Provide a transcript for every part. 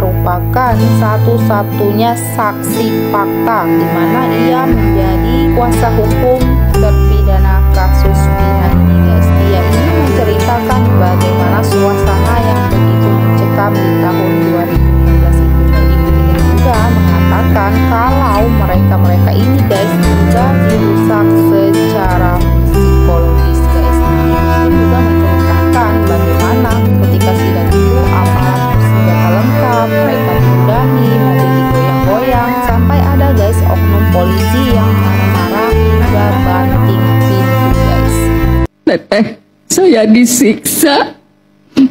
merupakan satu-satunya saksi fakta di mana ia menjadi kuasa hukum terpidana kasus pidana ini, guys. Dia ini menceritakan bagaimana suasana yang begitu mencekam di tahun 2016 itu. Jadi dia juga mengatakan kalau mereka ini, guys, juga dirusak secara psikologis, guys. Dia juga menceritakan bagaimana ketika sidang itu aparat bersenjata lengkap, mereka diludahi, mobil digoyang-goyang, sampai ada, guys, oknum polisi yang marah-marah hingga banting pintu, guys. Teteh, saya disiksa,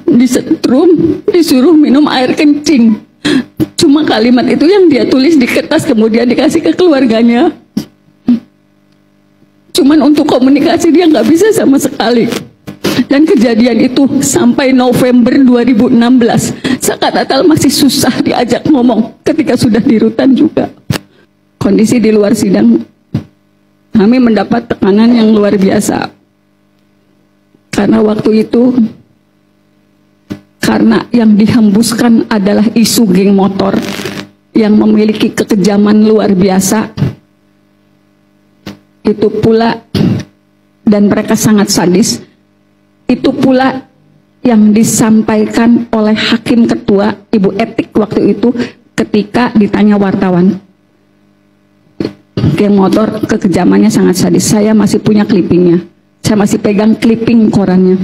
disetrum, disuruh minum air kencing. Cuma kalimat itu yang dia tulis di kertas kemudian dikasih ke keluarganya. Cuman untuk komunikasi dia nggak bisa sama sekali. Dan kejadian itu sampai November 2016, Saka Tatal masih susah diajak ngomong ketika sudah di rutan juga. Kondisi di luar sidang, kami mendapat tekanan yang luar biasa. Karena waktu itu, karena yang dihembuskan adalah isu geng motor yang memiliki kekejaman luar biasa. Itu pula, dan mereka sangat sadis. Itu pula yang disampaikan oleh Hakim Ketua, Ibu Etik waktu itu ketika ditanya wartawan. Geng motor kekejamannya sangat sadis. Saya masih punya clippingnya. Saya masih pegang clipping korannya.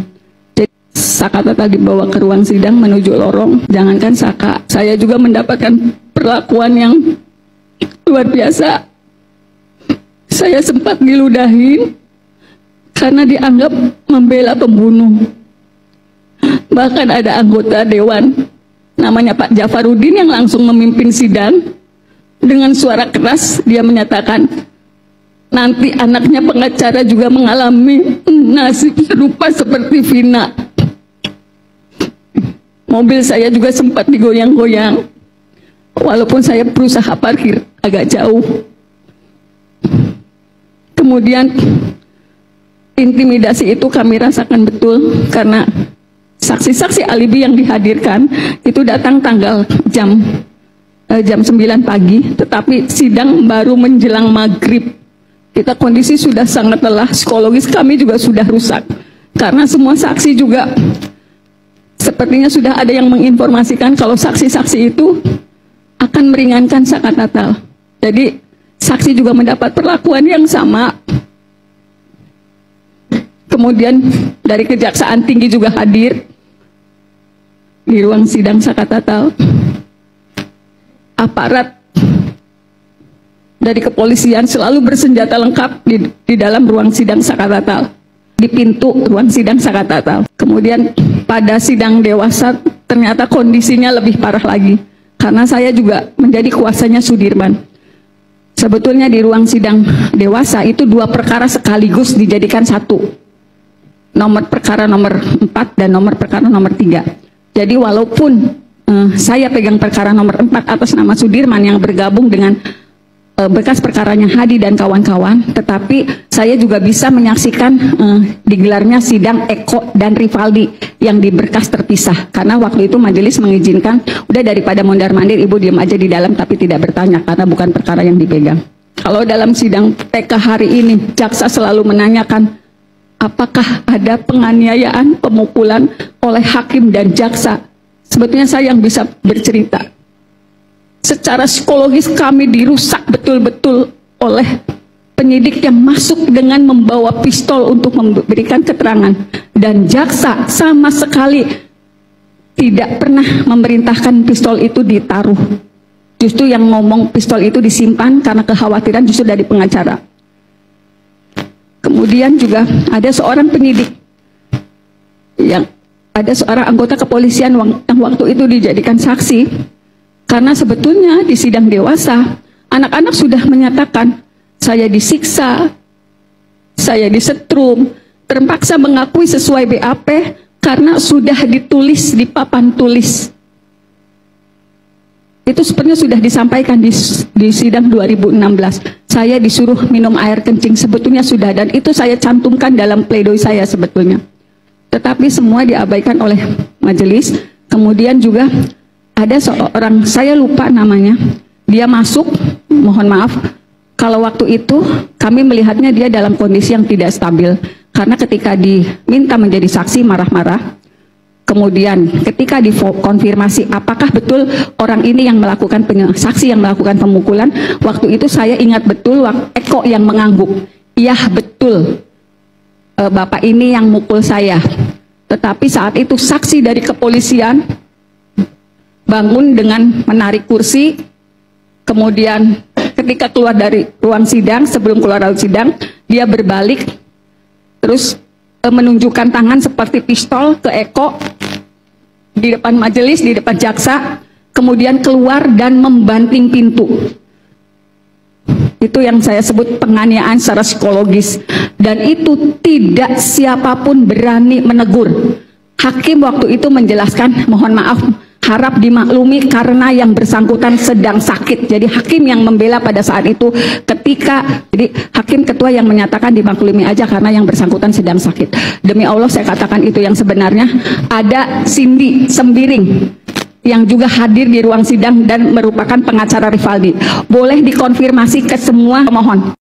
Jadi Saka Tatal dibawa ke ruang sidang menuju lorong. Jangankan Saka, saya juga mendapatkan perlakuan yang luar biasa. Saya sempat diludahin karena dianggap membela pembunuh. Bahkan ada anggota dewan namanya Pak Jafarudin yang langsung memimpin sidang. Dengan suara keras dia menyatakan, nanti anaknya pengacara juga mengalami nasib serupa seperti Vina. Mobil saya juga sempat digoyang-goyang, walaupun saya berusaha parkir agak jauh. Kemudian intimidasi itu kami rasakan betul karena saksi-saksi alibi yang dihadirkan itu datang tanggal jam 9 pagi, tetapi sidang baru menjelang maghrib. Kita kondisi sudah sangat lelah, psikologis kami juga sudah rusak karena semua saksi juga sepertinya sudah ada yang menginformasikan kalau saksi-saksi itu akan meringankan Saka Tatal. Jadi saksi juga mendapat perlakuan yang sama. Kemudian dari Kejaksaan Tinggi juga hadir di ruang sidang Saka Tatal. Aparat dari kepolisian selalu bersenjata lengkap di dalam ruang sidang Saka Tatal, di pintu ruang sidang Saka Tatal. Kemudian pada sidang dewasa ternyata kondisinya lebih parah lagi karena saya juga menjadi kuasanya Sudirman. Sebetulnya di ruang sidang dewasa itu 2 perkara sekaligus dijadikan satu. Nomor perkara nomor 4 dan nomor perkara nomor 3. Jadi walaupun saya pegang perkara nomor 4 atas nama Sudirman yang bergabung dengan bekas perkaranya Hadi dan kawan-kawan, tetapi saya juga bisa menyaksikan digelarnya sidang Eko dan Rivaldi yang di berkas terpisah karena waktu itu majelis mengizinkan, udah daripada mondar-mandir ibu diam aja di dalam tapi tidak bertanya karena bukan perkara yang dipegang. Kalau dalam sidang TK hari ini jaksa selalu menanyakan apakah ada penganiayaan, pemukulan oleh hakim dan jaksa. Sebetulnya saya yang bisa bercerita. Secara psikologis kami dirusak betul-betul oleh penyidik yang masuk dengan membawa pistol untuk memberikan keterangan. Dan jaksa sama sekali tidak pernah memerintahkan pistol itu ditaruh. Justru yang ngomong pistol itu disimpan karena kekhawatiran justru dari pengacara. Kemudian juga ada seorang penyidik yang ada seorang anggota kepolisian yang waktu itu dijadikan saksi karena sebetulnya di sidang dewasa anak-anak sudah menyatakan saya disiksa, saya disetrum, terpaksa mengakui sesuai BAP karena sudah ditulis di papan tulis. Itu sebenarnya sudah disampaikan di sidang 2016. Saya disuruh minum air kencing, sebetulnya sudah, dan itu saya cantumkan dalam pledoi saya sebetulnya. Tetapi semua diabaikan oleh majelis. Kemudian juga ada seorang, saya lupa namanya, dia masuk, mohon maaf, kalau waktu itu kami melihatnya dia dalam kondisi yang tidak stabil, karena ketika diminta menjadi saksi marah-marah. Kemudian ketika dikonfirmasi apakah betul orang ini yang melakukan saksi yang melakukan pemukulan, waktu itu saya ingat betul Eko yang mengangguk, iya betul, bapak ini yang mukul saya. Tetapi saat itu saksi dari kepolisian bangun dengan menarik kursi, kemudian ketika keluar dari ruang sidang, sebelum keluar dari sidang, dia berbalik, terus menunjukkan tangan seperti pistol ke Eko di depan majelis, di depan jaksa, kemudian keluar dan membanting pintu. Itu yang saya sebut penganiayaan secara psikologis, dan itu tidak siapapun berani menegur. Hakim waktu itu menjelaskan, mohon maaf, harap dimaklumi karena yang bersangkutan sedang sakit. Jadi hakim yang membela pada saat itu jadi hakim ketua yang menyatakan dimaklumi aja karena yang bersangkutan sedang sakit. Demi Allah saya katakan itu yang sebenarnya. Ada Cindy Sembiring yang juga hadir di ruang sidang dan merupakan pengacara Rivaldi. Boleh dikonfirmasi ke semua pemohon.